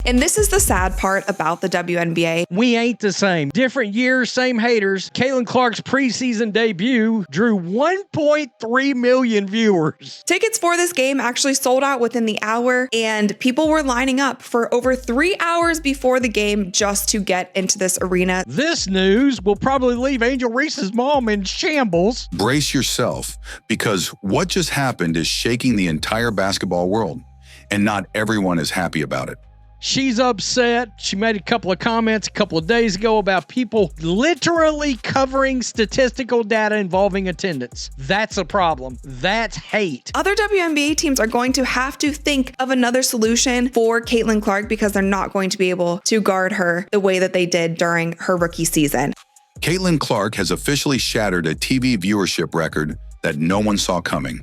And this is the sad part about the WNBA. We ain't the same. Different years, same haters. Caitlin Clark's preseason debut drew 1.3 million viewers. Tickets for this game actually sold out within the hour, and people were lining up for over 3 hours before the game just to get into this arena. This news will probably leave Angel Reese's mom in shambles. Brace yourself, because what just happened is shaking the entire basketball world, and not everyone is happy about it. She's upset. She made a couple of comments a couple of days ago about people literally covering statistical data involving attendance. That's a problem. That's hate. Other WNBA teams are going to have to think of another solution for Caitlin Clark because they're not going to be able to guard her the way that they did during her rookie season. Caitlin Clark has officially shattered a TV viewership record that no one saw coming.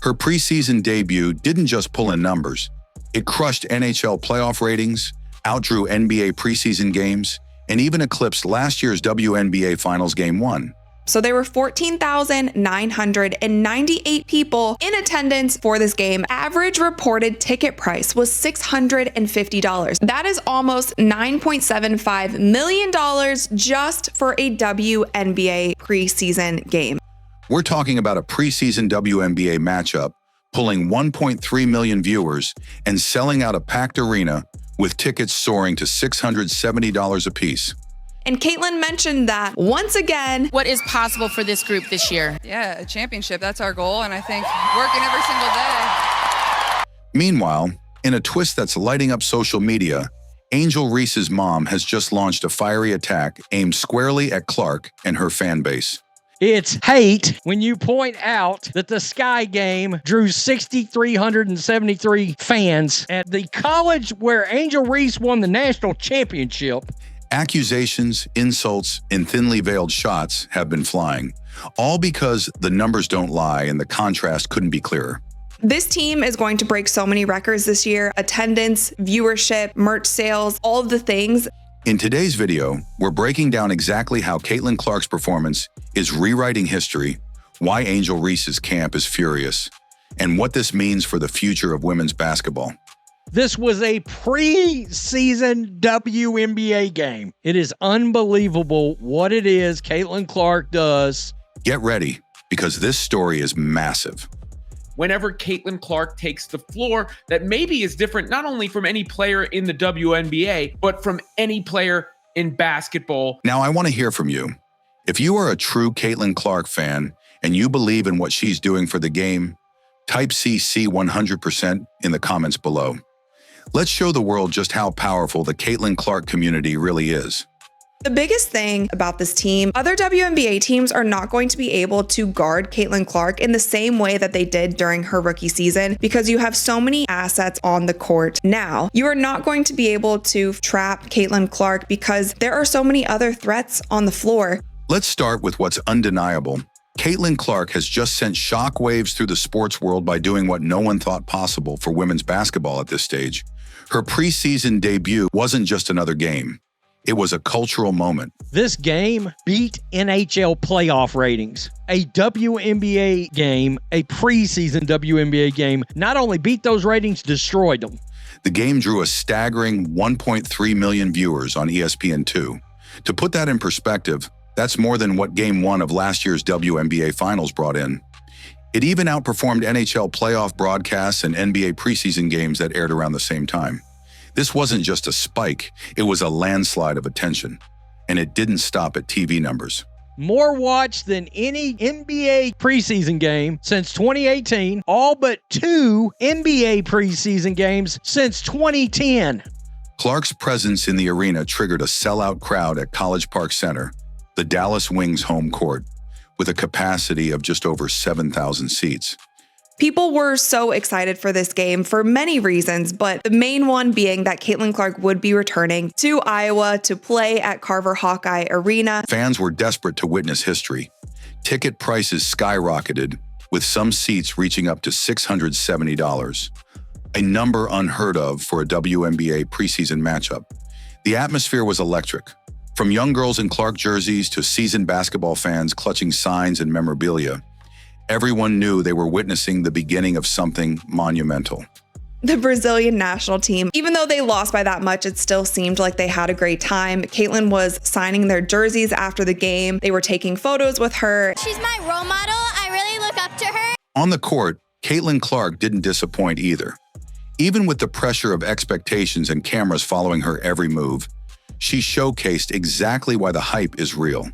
Her preseason debut didn't just pull in numbers. It crushed NHL playoff ratings, outdrew NBA preseason games, and even eclipsed last year's WNBA Finals Game 1. So there were 14,998 people in attendance for this game. Average reported ticket price was $650. That is almost $9.75 million just for a WNBA preseason game. We're talking about a preseason WNBA matchup pulling 1.3 million viewers and selling out a packed arena with tickets soaring to $670 apiece. And Caitlin mentioned that once again. What is possible for this group this year? Yeah, a championship, that's our goal, and I think working every single day. Meanwhile, in a twist that's lighting up social media, Angel Reese's mom has just launched a fiery attack aimed squarely at Clark and her fan base. It's hate when you point out that the Sky game drew 6,373 fans at the college where Angel Reese won the national championship. Accusations, insults, and thinly veiled shots have been flying, all because the numbers don't lie and the contrast couldn't be clearer. This team is going to break so many records this year: attendance, viewership, merch sales, all of the things. In today's video, we're breaking down exactly how Caitlin Clark's performance is rewriting history, why Angel Reese's camp is furious, and what this means for the future of women's basketball. This was a preseason WNBA game. It is unbelievable what it is Caitlin Clark does. Get ready, because this story is massive. Whenever Caitlin Clark takes the floor, that maybe is different not only from any player in the WNBA, but from any player in basketball. Now, I want to hear from you. If you are a true Caitlin Clark fan and you believe in what she's doing for the game, type CC 100% in the comments below. Let's show the world just how powerful the Caitlin Clark community really is. The biggest thing about this team, other WNBA teams are not going to be able to guard Caitlin Clark in the same way that they did during her rookie season because you have so many assets on the court now. You are not going to be able to trap Caitlin Clark because there are so many other threats on the floor. Let's start with what's undeniable. Caitlin Clark has just sent shockwaves through the sports world by doing what no one thought possible for women's basketball at this stage. Her preseason debut wasn't just another game. It was a cultural moment. This game beat NHL playoff ratings. A WNBA game, a preseason WNBA game, not only beat those ratings, destroyed them. The game drew a staggering 1.3 million viewers on ESPN2. To put that in perspective, that's more than what Game 1 of last year's WNBA Finals brought in. It even outperformed NHL playoff broadcasts and NBA preseason games that aired around the same time. This wasn't just a spike, it was a landslide of attention. And it didn't stop at TV numbers. More watched than any NBA preseason game since 2018, all but 2 NBA preseason games since 2010. Clark's presence in the arena triggered a sellout crowd at College Park Center, the Dallas Wings home court, with a capacity of just over 7,000 seats. People were so excited for this game for many reasons, but the main one being that Caitlin Clark would be returning to Iowa to play at Carver Hawkeye Arena. Fans were desperate to witness history. Ticket prices skyrocketed, with some seats reaching up to $670, a number unheard of for a WNBA preseason matchup. The atmosphere was electric. From young girls in Clark jerseys to seasoned basketball fans clutching signs and memorabilia, everyone knew they were witnessing the beginning of something monumental. The Brazilian national team, even though they lost by that much, it still seemed like they had a great time. Caitlyn was signing their jerseys after the game. They were taking photos with her. She's my role model. I really look up to her. On the court, Caitlyn Clark didn't disappoint either. Even with the pressure of expectations and cameras following her every move, she showcased exactly why the hype is real.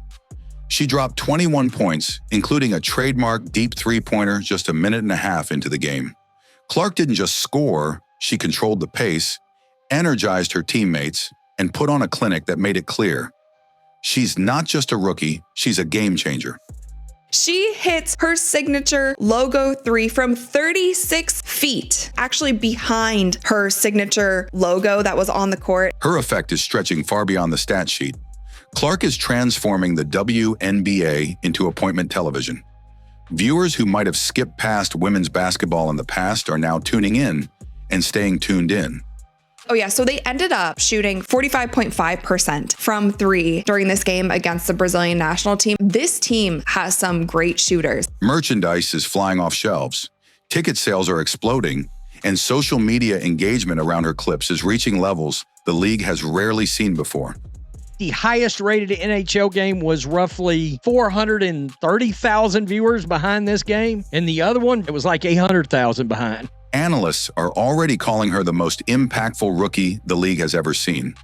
She dropped 21 points, including a trademark deep three-pointer just a minute and a half into the game. Clark didn't just score, she controlled the pace, energized her teammates, and put on a clinic that made it clear. She's not just a rookie, she's a game changer. She hits her signature logo three from 36 feet, actually behind her signature logo that was on the court. Her effect is stretching far beyond the stat sheet. Clark is transforming the WNBA into appointment television. Viewers who might have skipped past women's basketball in the past are now tuning in and staying tuned in. Oh yeah, so they ended up shooting 45.5% from three during this game against the Brazilian national team. This team has some great shooters. Merchandise is flying off shelves. Ticket sales are exploding, and social media engagement around her clips is reaching levels the league has rarely seen before. The highest rated NHL game was roughly 430,000 viewers behind this game. And the other one, it was like 800,000 behind. Analysts are already calling her the most impactful rookie the league has ever seen.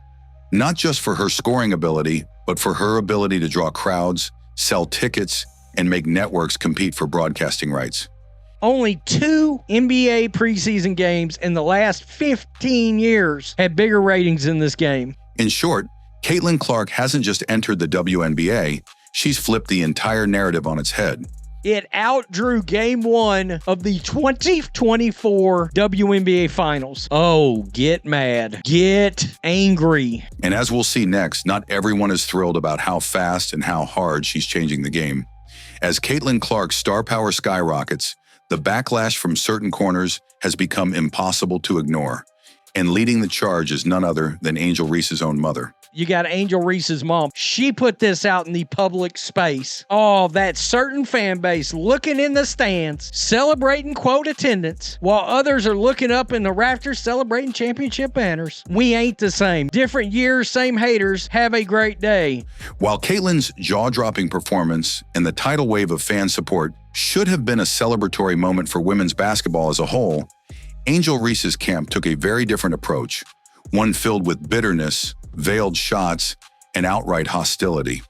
Not just for her scoring ability, but for her ability to draw crowds, sell tickets, and make networks compete for broadcasting rights. Only 2 NBA preseason games in the last 15 years had bigger ratings than this game. In short, Caitlyn Clark hasn't just entered the WNBA, she's flipped the entire narrative on its head. It outdrew Game 1 of the 2024 WNBA Finals. Oh, get mad. Get angry. And as we'll see next, not everyone is thrilled about how fast and how hard she's changing the game. As Caitlyn Clark's star power skyrockets, the backlash from certain corners has become impossible to ignore. And leading the charge is none other than Angel Reese's own mother. You got Angel Reese's mom. She put this out in the public space. Oh, that certain fan base looking in the stands, celebrating quote attendance, while others are looking up in the rafters celebrating championship banners. We ain't the same. Different years, same haters. Have a great day. While Caitlyn's jaw-dropping performance and the tidal wave of fan support should have been a celebratory moment for women's basketball as a whole, Angel Reese's camp took a very different approach, one filled with bitterness, veiled shots, and outright hostility.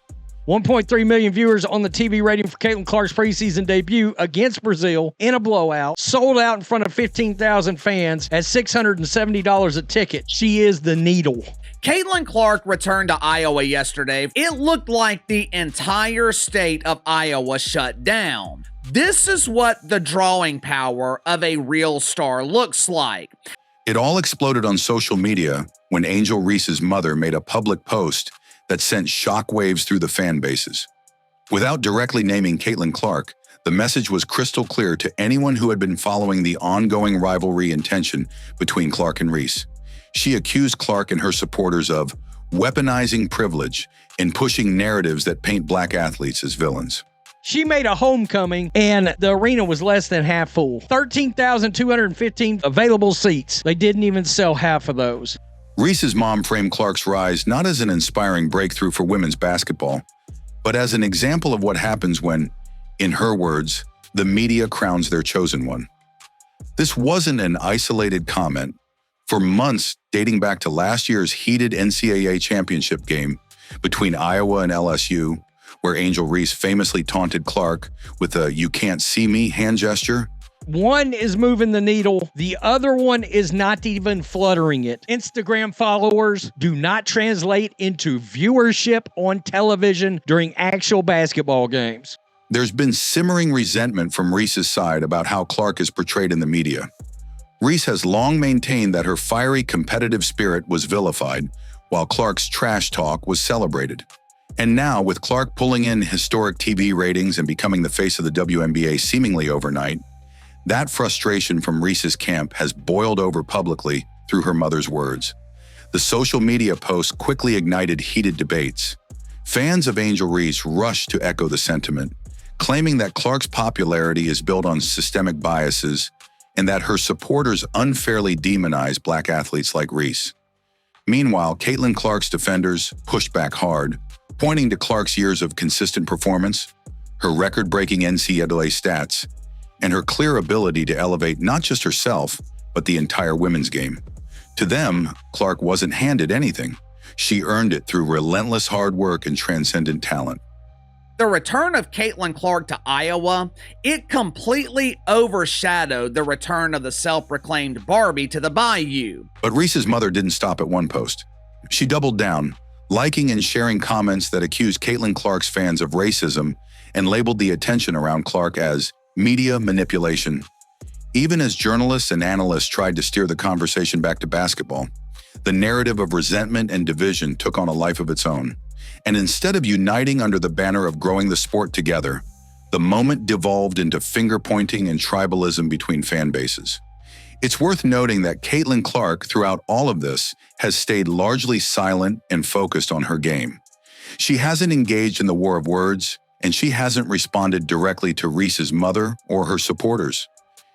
1.3 million viewers on the TV rating for Caitlyn Clark's preseason debut against Brazil in a blowout, sold out in front of 15,000 fans at $670 a ticket. She is the needle. Caitlyn Clark returned to Iowa yesterday. It looked like the entire state of Iowa shut down. This is what the drawing power of a real star looks like. It all exploded on social media when Angel Reese's mother made a public post that sent shockwaves through the fan bases. Without directly naming Caitlyn Clark, the message was crystal clear to anyone who had been following the ongoing rivalry and tension between Clark and Reese. She accused Clark and her supporters of weaponizing privilege and pushing narratives that paint black athletes as villains. She made a homecoming, and the arena was less than half full. 13,215 available seats. They didn't even sell half of those. Reese's mom framed Clark's rise not as an inspiring breakthrough for women's basketball, but as an example of what happens when, in her words, the media crowns their chosen one. This wasn't an isolated comment. For months, dating back to last year's heated NCAA championship game between Iowa and LSU, where Angel Reese famously taunted Clark with a "you can't see me" hand gesture. One is moving the needle. The other one is not even fluttering it. Instagram followers do not translate into viewership on television during actual basketball games. There's been simmering resentment from Reese's side about how Clark is portrayed in the media. Reese has long maintained that her fiery competitive spirit was vilified, while Clark's trash talk was celebrated. And now, with Clark pulling in historic TV ratings and becoming the face of the WNBA seemingly overnight, that frustration from Reese's camp has boiled over publicly through her mother's words. The social media posts quickly ignited heated debates. Fans of Angel Reese rushed to echo the sentiment, claiming that Clark's popularity is built on systemic biases and that her supporters unfairly demonize black athletes like Reese. Meanwhile, Caitlin Clark's defenders pushed back hard, pointing to Clark's years of consistent performance, her record-breaking NCAA stats, and her clear ability to elevate not just herself, but the entire women's game. To them, Clark wasn't handed anything. She earned it through relentless hard work and transcendent talent. The return of Caitlin Clark to Iowa, it completely overshadowed the return of the self-proclaimed Barbie to the Bayou. But Reese's mother didn't stop at one post. She doubled down, liking and sharing comments that accused Caitlin Clark's fans of racism and labeled the attention around Clark as media manipulation. Even as journalists and analysts tried to steer the conversation back to basketball, the narrative of resentment and division took on a life of its own. And instead of uniting under the banner of growing the sport together, the moment devolved into finger-pointing and tribalism between fan bases. It's worth noting that Caitlin Clark, throughout all of this, has stayed largely silent and focused on her game. She hasn't engaged in the war of words, and she hasn't responded directly to Reese's mother or her supporters.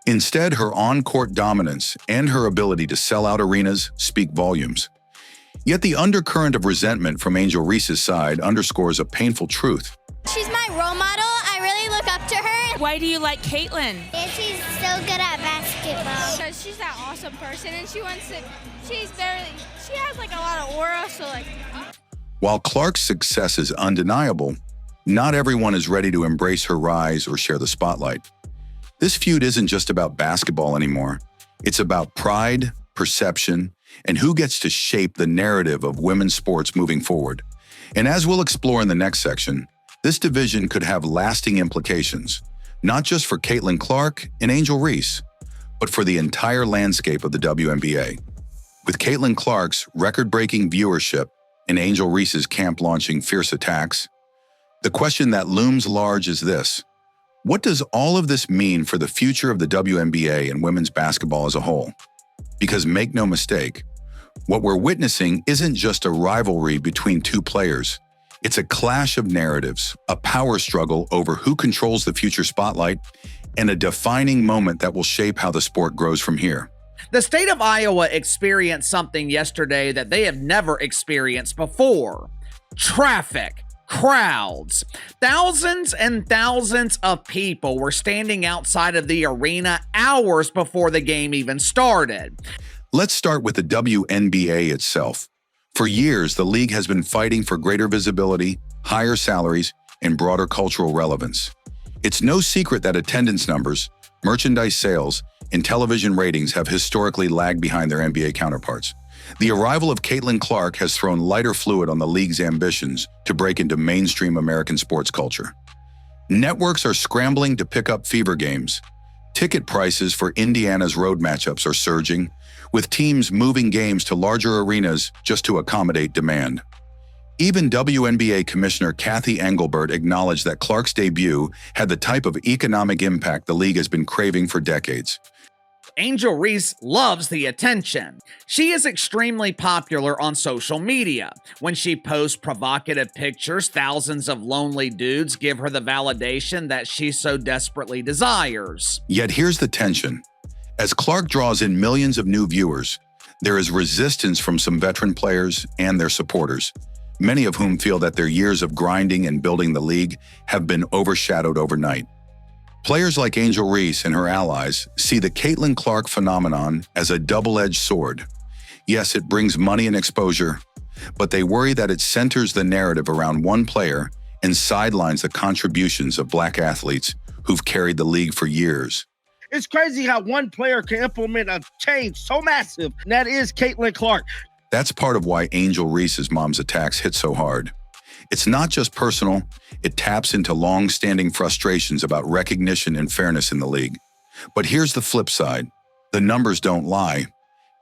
Instead, her on-court dominance and her ability to sell out arenas speak volumes. Yet the undercurrent of resentment from Angel Reese's side underscores a painful truth. She's my role model. I really look up to her. Why do you like Caitlin? And she's so good at basketball. Because she's that awesome person and she has like a lot of aura, so like. While Clark's success is undeniable, not everyone is ready to embrace her rise or share the spotlight. This feud isn't just about basketball anymore. It's about pride, perception, and who gets to shape the narrative of women's sports moving forward. And as we'll explore in the next section, this division could have lasting implications, not just for Caitlin Clark and Angel Reese, but for the entire landscape of the WNBA. With Caitlin Clark's record-breaking viewership and Angel Reese's camp launching fierce attacks, the question that looms large is this: what does all of this mean for the future of the WNBA and women's basketball as a whole? Because make no mistake, what we're witnessing isn't just a rivalry between two players. It's a clash of narratives, a power struggle over who controls the future spotlight, and a defining moment that will shape how the sport grows from here. The state of Iowa experienced something yesterday that they have never experienced before. Traffic. Crowds. Thousands and thousands of people were standing outside of the arena hours before the game even started. Let's start with the WNBA itself. For years, the league has been fighting for greater visibility, higher salaries, and broader cultural relevance. It's no secret that attendance numbers, merchandise sales, and television ratings have historically lagged behind their NBA counterparts. The arrival of Caitlin Clark has thrown lighter fluid on the league's ambitions to break into mainstream American sports culture. Networks are scrambling to pick up fever games. Ticket prices for Indiana's road matchups are surging, with teams moving games to larger arenas just to accommodate demand. Even WNBA Commissioner Kathy Engelbert acknowledged that Clark's debut had the type of economic impact the league has been craving for decades. Angel Reese loves the attention. She is extremely popular on social media. When she posts provocative pictures, thousands of lonely dudes give her the validation that she so desperately desires. Yet here's the tension. As Clark draws in millions of new viewers, there is resistance from some veteran players and their supporters, many of whom feel that their years of grinding and building the league have been overshadowed overnight. Players like Angel Reese and her allies see the Caitlin Clark phenomenon as a double-edged sword. Yes, it brings money and exposure, but they worry that it centers the narrative around one player and sidelines the contributions of black athletes who've carried the league for years. It's crazy how one player can implement a change so massive, and that is Caitlin Clark. That's part of why Angel Reese's mom's attacks hit so hard. It's not just personal, it taps into long-standing frustrations about recognition and fairness in the league. But here's the flip side. The numbers don't lie.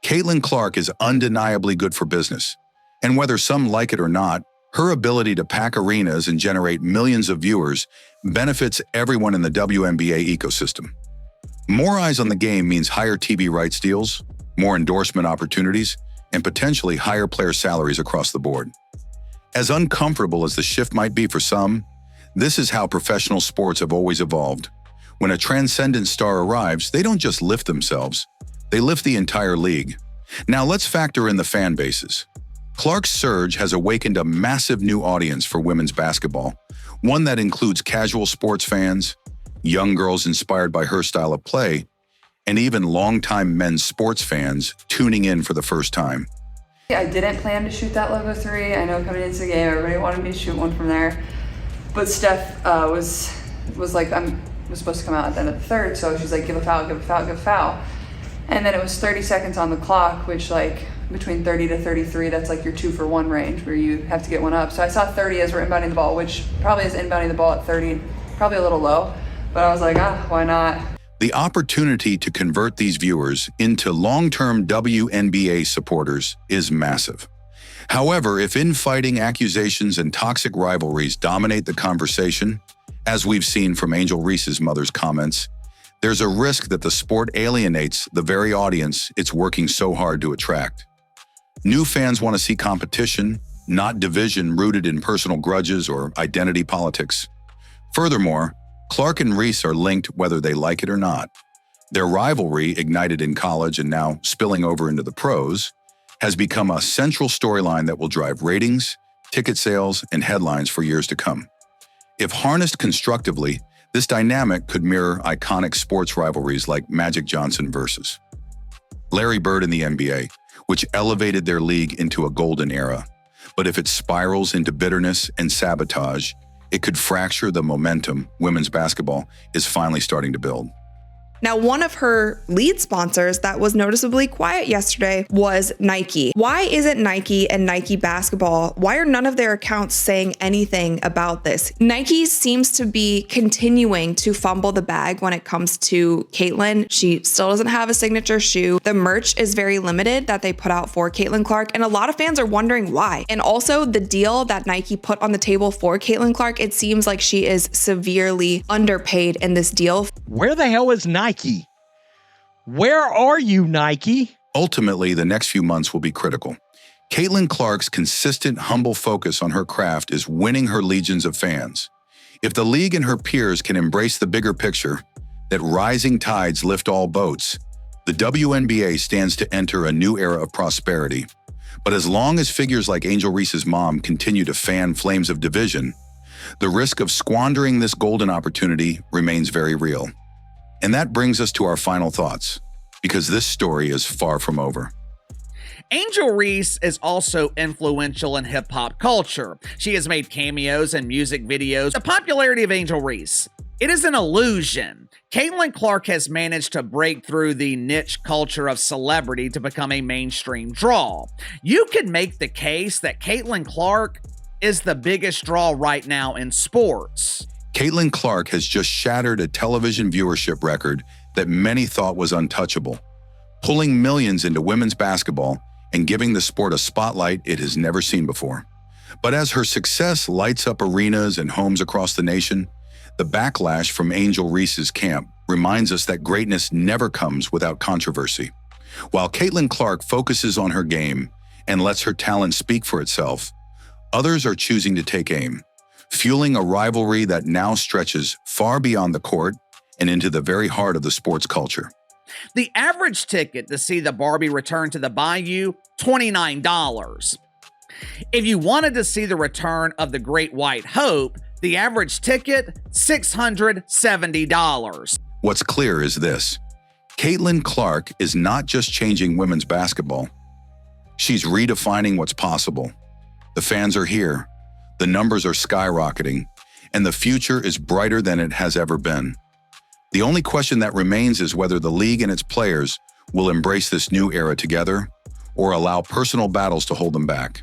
Caitlin Clark is undeniably good for business. And whether some like it or not, her ability to pack arenas and generate millions of viewers benefits everyone in the WNBA ecosystem. More eyes on the game means higher TV rights deals, more endorsement opportunities, and potentially higher player salaries across the board. As uncomfortable as the shift might be for some, this is how professional sports have always evolved, When a transcendent star arrives, they don't just lift themselves, they lift the entire league. Now let's factor in the fan bases. Clark's surge has awakened a massive new audience for women's basketball, one that includes casual sports fans, young girls inspired by her style of play, and even longtime men's sports fans tuning in for the first time. I didn't plan to shoot that logo three. I know coming into the game, everybody wanted me to shoot one from there. But Steph was like, was supposed to come out at the end of the third, so she's like, give a foul, give a foul, give a foul. And then it was 30 seconds on the clock, which like between 30 to 33, that's like your 2-for-1 range where you have to get one up. So I saw 30 as we're inbounding the ball, which probably is inbounding the ball at 30, probably a little low. But I was like, why not? The opportunity to convert these viewers into long-term WNBA supporters is massive. However, if infighting, accusations, and toxic rivalries dominate the conversation, as we've seen from Angel Reese's mother's comments, there's a risk that the sport alienates the very audience it's working so hard to attract. New fans want to see competition, not division rooted in personal grudges or identity politics. Furthermore, Clark and Reese are linked whether they like it or not. Their rivalry, ignited in college and now spilling over into the pros, has become a central storyline that will drive ratings, ticket sales, and headlines for years to come. If harnessed constructively, this dynamic could mirror iconic sports rivalries like Magic Johnson versus Larry Bird in the NBA, which elevated their league into a golden era. But if it spirals into bitterness and sabotage, it could fracture the momentum women's basketball is finally starting to build. Now, one of her lead sponsors that was noticeably quiet yesterday was Nike. Why isn't Nike and Nike basketball, why are none of their accounts saying anything about this? Nike seems to be continuing to fumble the bag when it comes to Caitlin. She still doesn't have a signature shoe. The merch is very limited that they put out for Caitlin Clark, and a lot of fans are wondering why. And also the deal that Nike put on the table for Caitlin Clark, it seems like she is severely underpaid in this deal. Where the hell is Nike? Where are you, Nike? Ultimately, the next few months will be critical. Caitlin Clark's consistent, humble focus on her craft is winning her legions of fans. If the league and her peers can embrace the bigger picture, that rising tides lift all boats, the WNBA stands to enter a new era of prosperity. But as long as figures like Angel Reese's mom continue to fan flames of division, the risk of squandering this golden opportunity remains very real. And that brings us to our final thoughts, because this story is far from over. Angel Reese is also influential in hip-hop culture. She has made cameos and music videos. The popularity of Angel Reese, it is an illusion. Caitlin Clark has managed to break through the niche culture of celebrity to become a mainstream draw. You could make the case that Caitlin Clark is the biggest draw right now in sports. Caitlin Clark has just shattered a television viewership record that many thought was untouchable, pulling millions into women's basketball and giving the sport a spotlight it has never seen before. But as her success lights up arenas and homes across the nation, the backlash from Angel Reese's camp reminds us that greatness never comes without controversy. While Caitlin Clark focuses on her game and lets her talent speak for itself, others are choosing to take aim, fueling a rivalry that now stretches far beyond the court and into the very heart of the sports culture. The average ticket to see the Barbie return to the Bayou, $29. If you wanted to see the return of the Great White Hope, the average ticket, $670. What's clear is this: Caitlin Clark is not just changing women's basketball. She's redefining what's possible. The fans are here. The numbers are skyrocketing, and the future is brighter than it has ever been. The only question that remains is whether the league and its players will embrace this new era together or allow personal battles to hold them back.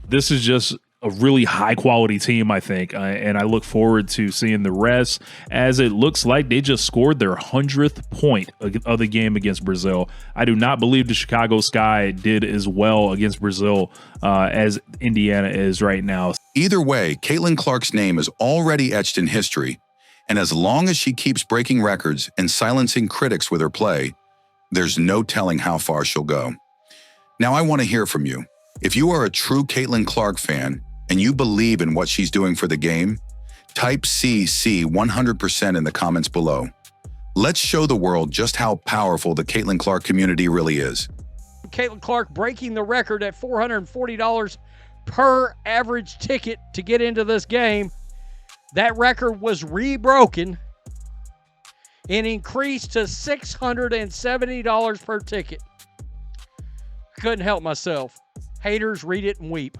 This is just a really high quality team, I think, and I look forward to seeing the rest, as it looks like they just scored their 100th point of the game against Brazil. I do not believe the Chicago Sky did as well against Brazil as Indiana is right now. Either way, Caitlin Clark's name is already etched in history, and as long as she keeps breaking records and silencing critics with her play, there's no telling how far she'll go. Now I want to hear from you. If you are a true Caitlin Clark fan and you believe in what she's doing for the game, type CC 100% in the comments below. Let's show the world just how powerful the Caitlin Clark community really is. Caitlin Clark breaking the record at $440 per average ticket to get into this game. That record was rebroken and increased to $670 per ticket. Couldn't help myself. Haters, read it and weep.